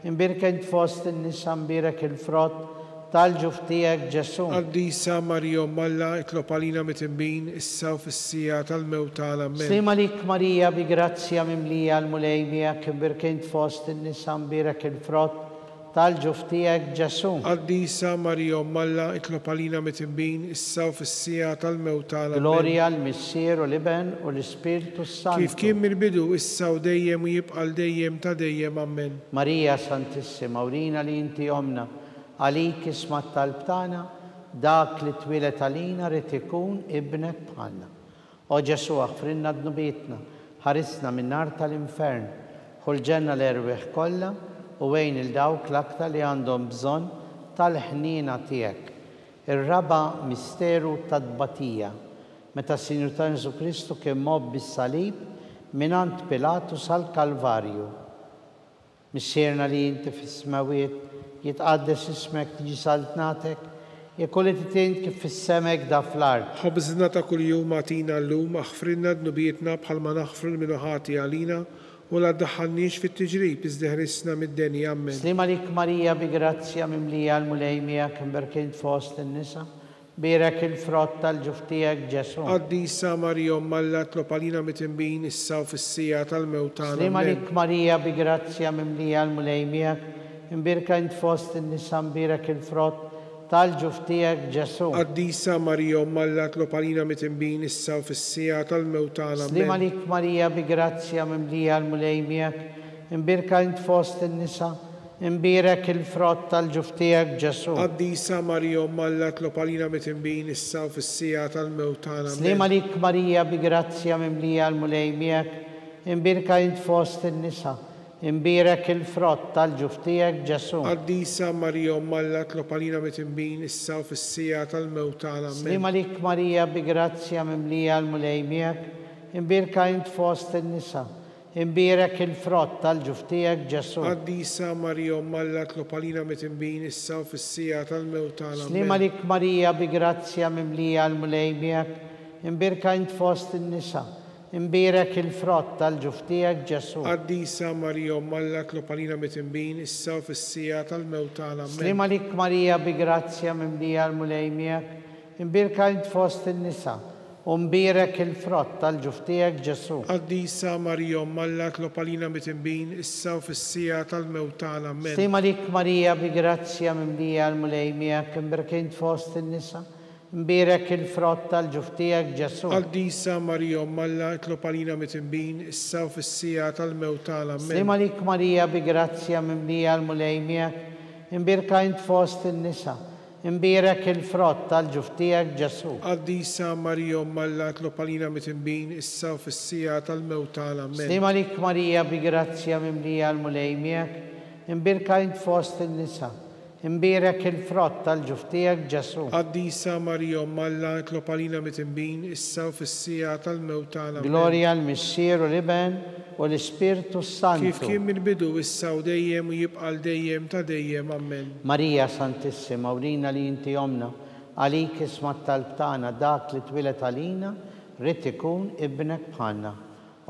imberkint fost in-nisa, imberek il-frott tal-ġuf tiegħek Ġesu. Qaddisa Marija Alla tlob għalina mitimbin issa u fis-sija tal-mewt tagħna. Amen. Slima lik Marija bi grazzja mimlija l-mulej miegħek, imberkint fost in-nisa, imberek il-frott tal-ġuf tiegħek Ġesu. Qaddisa Marija Alla tlob għalina mitimbin issa u fis-sija tal-mewt tagħna. Glorja l-Missier u l-Iben u l-Ispirtu Santu. Kif kien mill-bidu issa u dejjem u jibqa' dejjem ta' dejjem. Amen. Marija Santissima, urina li inti jomna għalik isma' talb tagħna dak li twilet għalina rrid ikun ibnek bħalna. O Ġesu aħfrinna dnubietna, ħarisna min-nar tal-infern, ħulġenna l-erbieħ kollha u wejn il-dawk l-aktar li għandhom bżonn tal-ħniena tiegħek. Ir-raba' misteru tad-tbatija, meta s-Sinjur ta' Ġesu Kristu kien mobb bis-salib minant Pilatus għall-Kalvarju. Missierna li inti fis-smawiet, jitqaddes ismek tiġi saltnatek, jekk titint kif fis-semek da fl-art. Ħobżna ta' kuljum agħtina llum aħfrinna dnubietna bħalma naħfru l-minuħati għalina u la ddaħħalniex fit-tiġrib iżdeħlisna mid-denja. Amen. Slima lik Marija bi grazzja mimlija l-mulej miegħek, imberkint fost in-nisa, Birak il-frott tal-ġuftijak Ġesu. Qaddisa Marija Umm Alla tlob għalina mitinbin issa u fis-sija tal-mewt tagħna. Slima lik Marija bi grazzja mimlija l-mulejmijak, imbirka int fost in-nisa mbirak il-frott tal-ġuftijak Ġesu. Qaddisa Marija Umm Alla tlob għalina mitinbin issa u fis-sija tal-mewt tagħna. Slima lik Marija bi grazzja mimlija l-mulejmijak, imbirka int fost in-nisa imbirek il-frott tal-ġuftijak Ġesu. Qaddisa Marija Umm Alla tlob għalina mitinbin issa u fis-sija tal-mewt tagħna. Slima lik Marija bi grazzja mimlija l-mulejmijak, imbirka int fost in-nisa imbirek il-frott tal-ġuftijak Ġesu. Qaddisa Marija Umm Alla tlob għalina mitinbin issa u fis-sija tal-mewt tagħna. Slima lik Marija bi grazzja mimlija l-mulejmijak, imbirka int fost in-nisa imbirek il-frott tal-ġuftijak Ġesu. Qaddisa Marija Umm Alla tlob għalina mitinbin issa u fis-sija tal-mewt tagħna. Slima lik Marija bi grazzja mimlija l-mulejmijak, imbirka int fost in-nisa imbirek il-frott tal-ġuftijak Ġesu. Qaddisa Marija Umm Alla tlob għalina mitinbin issa u fis-sija tal-mewt tagħna. Slima lik Marija bi grazzja mimlija l-mulejmijak, imbirka int fost in-nisa umbirek il-frott tal-ġuftijak Ġesu. Qaddisa Marija Umm Alla tlob għalina mitinbin issa u fis-sija tal-mewt tagħna. Slima lik Marija bi grazzja mimlija l-mulejmijak, imbirka int fost in-nisa imbirek il-frott tal-ġuftijak Ġesu. Qaddisa Marija Umm Alla tlob għalina mitinbin issa u fis-sija tal-mewt tagħna. Slima lik Marija bi grazzja mimlija l-mulejmijak, imbirka int fost in-nisa imbirek il-frott tal-ġuftijak Ġesu. Qaddisa Marija Umm Alla tlob għalina mitinbin issa u fis-sija tal-mewt tagħna. Slima lik Marija bi grazzja mimlija l-mulejmijak, imbirka int fost in-nisa imbirek il-frott tal-ġuftijak Ġesu. Qaddisa Marija Umm Alla tlob għalina mitinbin issa u fis-sija tal-mewt tagħna. Glorja l-Missier u l-Iben u l-Ispirtu Santu. Kif kien mill-bidu issa u dejjem u jibqa' dejjem ta' dejjem. Amen. Marija Santissima, urina li inti omna, għalik ismat tal-btana dak li twilet għalina, rrid ikun ibnek bħalna.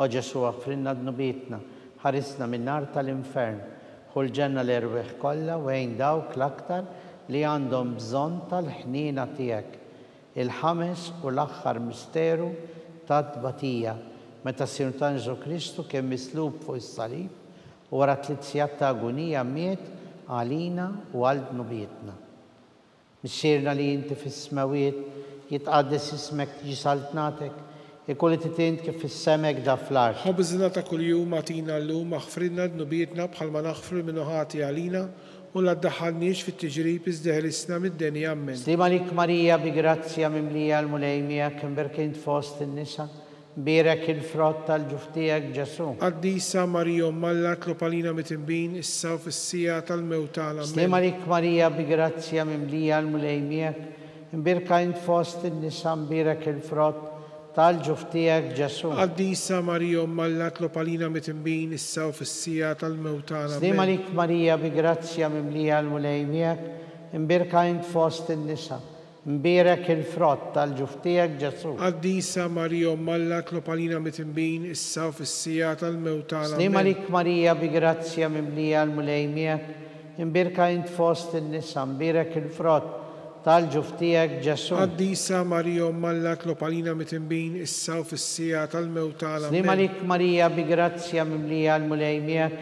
O Ġesu għafrinna d-nubietna, ħarisna minn nar tal-infern, ħulġenna l-erweħ kollha wejn dawk l-aktar li għandhom bżonn tal-ħnina tiegħek. Il-ħames u l-aħħar misteru tat-tbatija, meta s-sir ta' Ġesu Kristu kien mislub fuq is-salib u wara 3 sigħat ta' agonija miet għalina u għal nubietna. Missierna li inti fis-smawiet jitqaddes ismek tiġi saltnatek, ikun li titint kif fis-semek da fl-art. Ħobżna ta' kuljum għatina llum aħfridna d-nubietna bħalma naħfru minnu ħati għalina u la ddaħħalniex fit-tiġrib iżda ħelisna mid-denja. Amen. Slima lik Marija bi grazzja mimlija l-mulejmijak, imbirka int fost in-nisa imbirek il-frott tal-ġuftijak Ġesu. Qaddisa Marija Umm Alla tlob għalina mitinbin issa u fis-sija tal-mewt tagħna. Slima lik Marija bi grazzja mimlija l-mulejmijak, imbirka int fost in-nisa imbirek il-frott tal-ġuftijak Ġesu. Qaddisa Marija Umm Alla tlob għalina mitinbin issa u fis-sija tal-mewt tagħna. Slima lik Marija bi grazzja mimlija l-mulejmijak, imbirka int fost in-nisa imbirek il-frott tal-ġuftijak Ġesu. Qaddisa Marija Umm Alla tlob għalina mitinbin issa u fis-sija tal-mewt tagħna. Slima lik Marija bi grazzja mimlija l-mulejmijak, imbirka int fost in-nisa imbirek il-frott tal-ġuftijak Ġesu. Qaddisa Marija Umm Alla tlob għalina mitinbin issa u fis-sija tal-mewt tagħna. Slima lik Marija bi grazzja mimlija l-mulejmijak,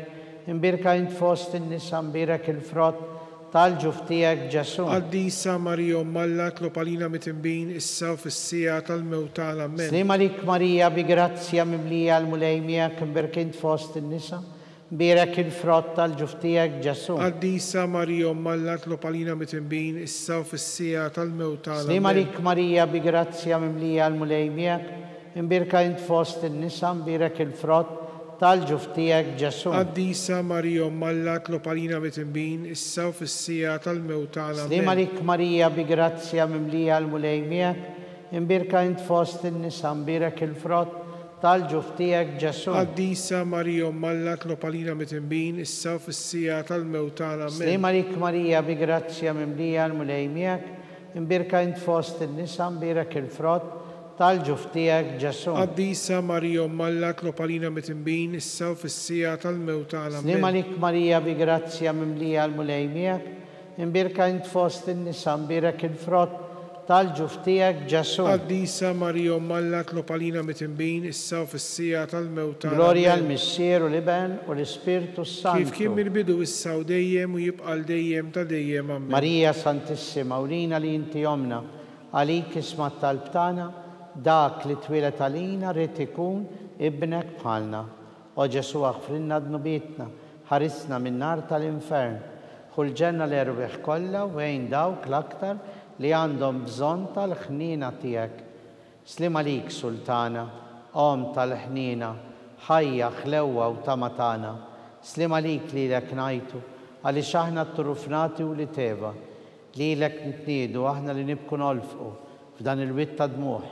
imbirka int fost in-nisa imbirek il-frott tal-ġuftijak Ġesu. Qaddisa Marija Umm Alla tlob għalina mitinbin issa u fis-sija tal-mewt tagħna. Slima lik Marija bi grazzja mimlija l-mulejmijak, imbirka int fost in-nisa imbirek il-frott tal-ġuftijak Ġesu. Qaddisa Marija Umm Alla tlob għalina mitinbin issa u fis-sija tal-mewt tagħna. Slima lik Marija bi grazzja mimlija l-mulejmijak, imbirka int fost in-nisa imbirek il-frott tal-ġuftijak Ġesu. Qaddisa Marija Umm Alla tlob għalina mitinbin issa u fis-sija tal-mewt tagħna. Slima lik Marija bi grazzja mimlija l-mulejmijak, imbirka int fost in-nisa imbirek il-frott tal-ġuftijak Ġesu. Qaddisa Marija Umm Alla tlob għalina mitinbin issa u fis-sija tal-mewt tagħna. Slima lik Marija bi grazzja mimlija l-mulejmijak, imbirka int fost in-nisa imbirek il-frott tal-ġuftijak Ġesu. Qaddisa Marija Umm Alla tlob għalina mitinbin issa u fis-sija tal-mewt tagħna. Slima lik Marija bi grazzja mimlija l-mulejmijak, imbirka int fost in-nisa imbirek il-frott tal-ġuftijek Ġesu. Qaddisa Marija Alla tlob għalina mitimbin issa u fis-sija tal-mewt tagħna. Glorja l-Missier u l-Iben u l-Ispirtu Santu. Kif kien mill-bidu issa u dejjem u jibqa' dejjem ta' dejjem. Amen. Marija Santissima, urina li inti jomna, għalik isma t-talb tagħna, dak li twilet għalina rrid ikun ibnek bħalna. O Ġesu aħfrinna dnubietna, ħarisna min-nar tal-infern, ħul ġenna l-erbieħ kollha u għejn dawk l-aktar li għandhom bżonn tal-ħnina tiegħek. Slim għalik Sultana, Om tal-ħnina, ħajja ħlewwa u tamatana. Slim għalik lilek ngħidu, għaliex aħna t-turufnati u li teva, lilek nitniedu aħna li nibku nolfqu f'dan il-witt ta' dmuħ.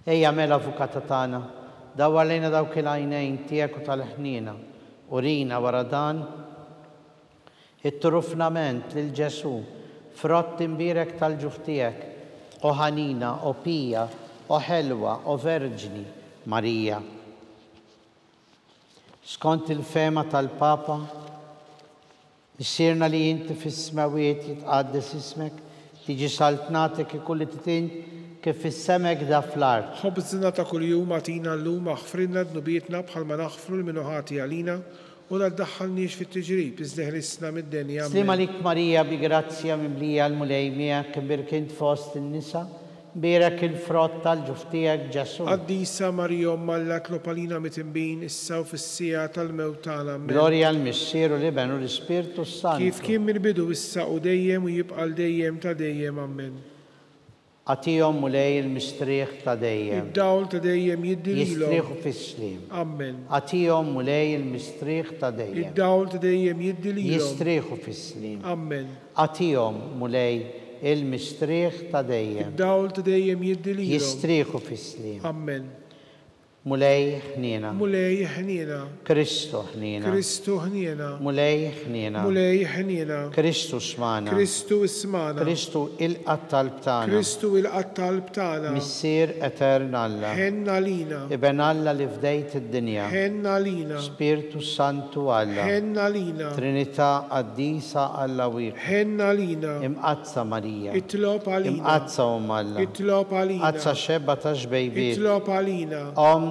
Ejja mela avukata tagħna, dawwar lejna dawk il-għajnejn tiegħek u tal-ħnina, urina wara dan it-turufnament lil Ġesu, frott imbirek tal-ġuftijek, o ħanina, o pija, o ħelwa, o verġni, Marija. Skont il-fema tal-Papa, issirna li inti fis-smawiet jitqaddes ismek, tiġi saltnatek ikulli titin kif fis-semek da fl-art. Ħobżna ta' kuljum għatina llum aħfrinna dnubietna bħalma naħfru l-minuħati għalina u la ddaħħalniex fit-tiġrib, iżdeħlisna mid-denja. Slim għalik Marija bi grazzja mimlija l-mulejmija kibir kint fost in-nisa, birek il-frott tal-ġuftijek Ġesu. Qaddisa Marija Alla tlob għalina mitimbin issa u fis-sija tal-mewt tagħna. Glorja l-Missier u l-Iben u l-Ispirtu Santu. Kif kien mill-bidu issa u dejjem u jibqa' dejjem ta' dejjem. Amen. Għatijom mulej il-mistriħ ta' dejjem. Id-dawl ta' dejjem jiddililhom. Jistriħu fis-slim. Amen. Għatijom mulej il-mistriħ ta' dejjem. Id-dawl ta' dejjem jiddililhom. Jistriħu fis-slim. Amen. Għatijom mulej il-mistriħ ta' dejjem. Id-dawl ta' dejjem jiddililhom. Jistriħu fis-slim. Amen. Mulej ħnina. Mulej ħnina. Kristu ħnina. Kristu ħnina. Mulej ħnina. Mulej ħnina. Kristu smana. Kristu ismana. Kristu il-qattalb tagħna. Kristu il-qattalb tagħna. Missier etern Alla. Ħenna lina. Iben Alla li fdejt id-dinja. Ħenna lina. Spiritu Santu Alla. Ħenna lina. Trinità qaddisa Alla wieħed. Ħenna lina. Imqazza Marija. Itlob għalina. Imqazza Alla. Itlob għalina. Qazza xebba ta' xbejbiet. Itlob għalina.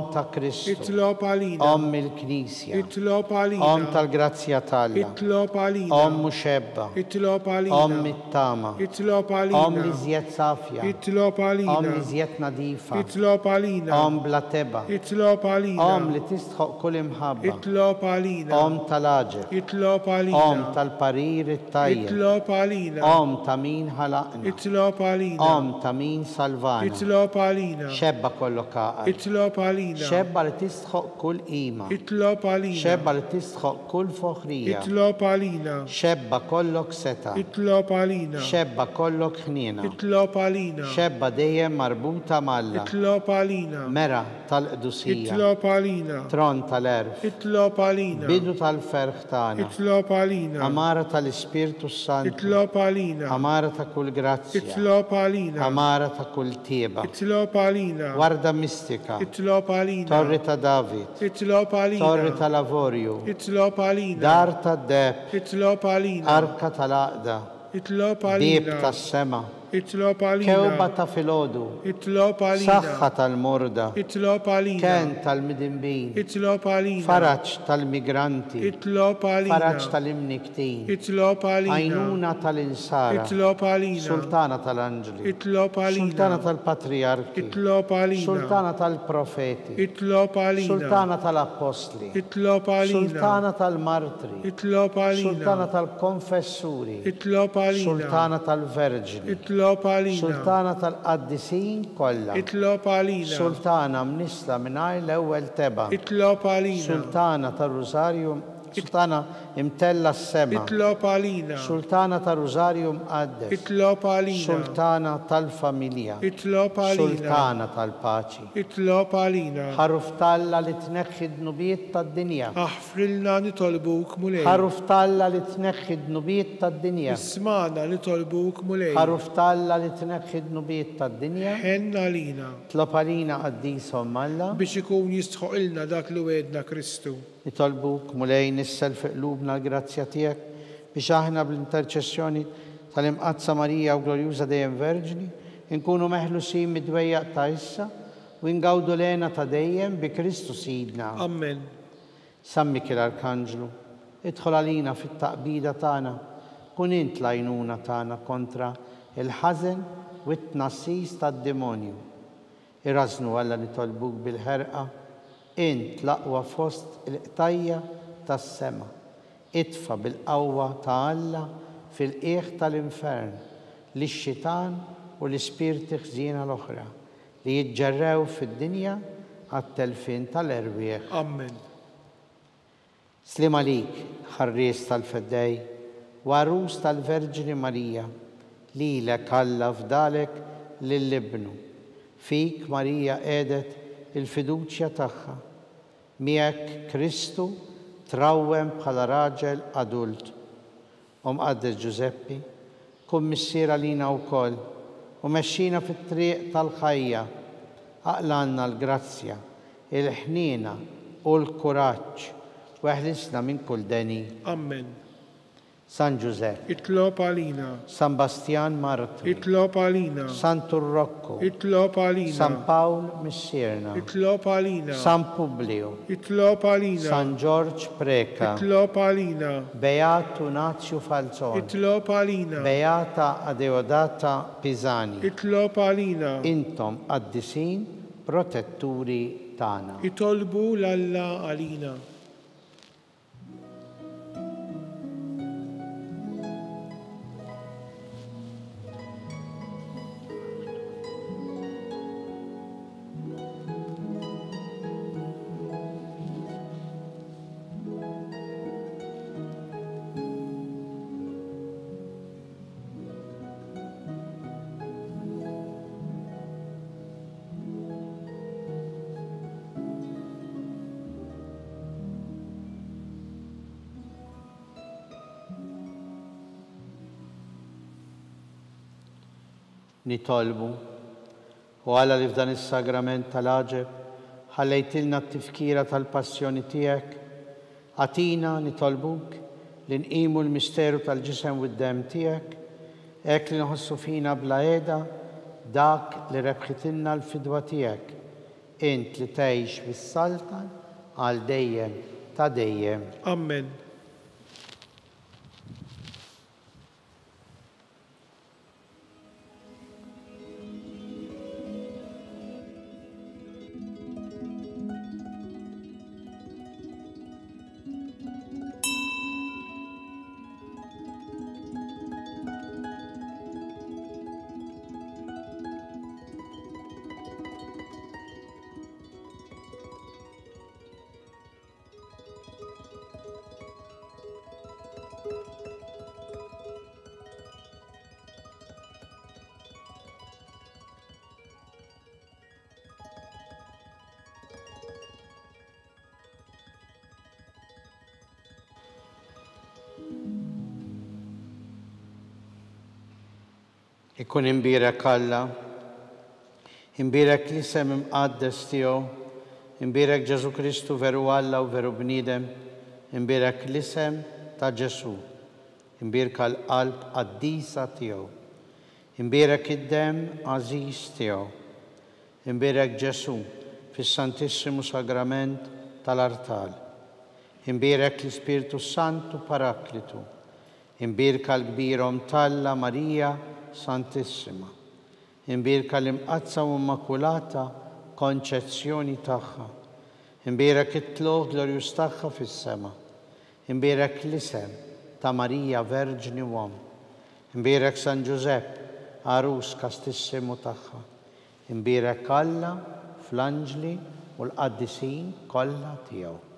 Ta' Kristu. Itlob għalina. Il-Knisja. Itlob għalina. Tal-grazzja tagħna. Itlob għalina. Muxebba. Itlob għalina. It-tama. Itlob għalina. Li żjed safja. Itlob għalina. Li żjed nadifa. Itlob għalina. Bla teba. Itlob għalina. Li tistħoq kull imħabba. Itlob għalina. Tal-aġer. Itlob għalina. Tal-parir it-tajjeb. Itlob għalina. Ta' min ħalaqna. Itlob għalina. Ta' min salvana. Itlob għalina. Xebba kollok għaqal. Itlob għalina. Xebba li tistħoq kull qima. Itlob għalina. Xebba li tistħoq kull foħrija. Itlob għalina. Xebba kollok seta. Itlob għalina. Xebba kollok ħnina. Itlob għalina. Xebba dejjem marbuta malla. Itlob għalina. Mera tal-qdusija. Itlob għalina. Tron tal-erf. Itlob għalina. Bidu tal-ferħ tagħna. Itlob għalina. Amara tal-Ispirtu Santu. Itlob għalina. Amara ta' kull grazzja. Itlob għalina. Amara ta' kull tieba. Itlob għalina. Warda mistika. Itlob għalina. Torri ta' David. Itlob għalina. Torri ta' Lavorju. Itlob għalina. Dar ta' Deb. Itlob għalina. Arka tal-Aqda. Itlob għalina. Dib tas-sema. Itlob għalina. Kewba ta' filodu. Itlob għalina. Saħħa tal-morda. Itlob għalina. Ken tal-midinbin. Itlob għalina. Faraġġ tal-migranti. Itlob għalina. Faraġġ tal-imniktin. Itlob għalina. Għajnuna tal-insara. Itlob għalina. Sultana tal-anġli. Itlob għalina. Sultana tal-patriarki. Itlob għalina. Sultana tal-profeti. Itlob għalina. Sultana tal-apostli. Itlob għalina. Sultana tal-martri. Itlob għalina. Sultana tal-konfessuri. Itlob għalina. Sultana tal-verġni. Itlob għalina. Sultana tal-qaddisin kollha. Itlob għalina. Sultana mnisla mingħajr l-ewwel teba. Itlob għalina. Sultana tar-Rużarju. Sultana imtella s-sema. Itlob għalina. Sultana tar-Rużarju mqaddes. Itlob għalina. Sultana tal-familja. Itlob għalina. Sultana tal-paċi. Itlob għalina. Ħaruf talla li tneħħi d-nubiet tad-dinja. Aħfrilna nitolbuk mulej. Ħaruf talla li tneħħi d-nubiet tad-dinja. Ismana nitolbuk mulej. Ħaruf talla li tneħħi d-nubiet tad-dinja. Ħenna lina. Tlob għalina qaddishom Alla. Biex ikun jistħoq ilna dak li wedna Kristu. Nitolbuk mulej nissel fi qlubna l-grazzja tiegħek biex aħna bl-interċessjoni tal-imqazza Marija u Glorjuża dejjem Verġni, inkunu meħlusin mid-dwejjaq ta' issa u ingawdu lena ta' dejjem bi Kristu Sidna. Amen. San Mikil Arkanġlu, idħol għalina fit-taqbida tagħna, kun int l-għajnuna tagħna kontra il-ħażen u t-tnassis tad-demonju. Irrażnu Alla nitolbuk bil-ħerqa, int l-aqwa fost il-qtajja tas-sema. Itfa bil-qawwa ta' Alla fil-qiegħ tal-infern lix-xitan u l-ispirti ħżiena l-oħra li jiġġarrew fid-dinja għat-telfin tal-erbieħ. Amen. Slim għalik, ħarries tal-feddej, u għarus tal-Verġini Marija, lilek Alla fdalek lill-ibnu. Fik Marija qiegħdet il-fiduċja tagħha. Miegħek Kristu trawwem bħala raġel adult. Mqaddes Giuseppi, kun missier għalina wkoll u mexxina fit-triq tal-ħajja, aqlanna l-grazzja, il-ħniena u l-kuraġġ u eħlisna minn kull deni. Amen. San Giuseppe, Itlob għalina. San Bastian Martri, Itlob għalina. San Turrocco, Itlob għalina. San Paul Missierna, Itlob għalina. San Publio, Itlob għalina. San George Preka, Itlob għalina. Beato Nazio Falzone, Itlob għalina. Beata Adeodata Pisani. Itlob għalina. Intom qaddisin protetturi tagħna. Itolbu l-Alla għalina. Nitolbu u Alla li f'dan is-sagrament tal-aġeb ħallejtilna t-tifkira tal-passjoni tiegħek, għatina nitolbuk li nqimu l-misteru tal-ġisem u d-dem tiegħek, hekk li nħossu fina bla qiegħda dak li rebħitilna l-fidwa tiegħek, int li tgħix bis-saltan għal dejjem ta' dejjem. Amen. Ikun imbirek Alla, imbirek l-isem imqaddes tiegħu, imbirek Ġesu Kristu veru Alla u veru bniedem, imbirek l-isem ta' Ġesu, imbirka l-qalb qaddisa tiegħu, imbirek id-dem għażiż tiegħu, imbirek Ġesu fis-Santissimu Sagrament tal-Artal, imbirek l-Ispiritu Santu Paraklitu, imbirka l-kbirhom Talla Marija Santissima, imbirka l-imqazza u immakulata konċezzjoni tagħha, imbirek it-tluq glorjuż tagħha fis-sema, imbirek l-isem ta' Marija Verġni Uom, imbirek San Giuseppe għarus kastissimu tagħha, imbirek Alla fl-anġli u l-qaddisin kollha tiegħu.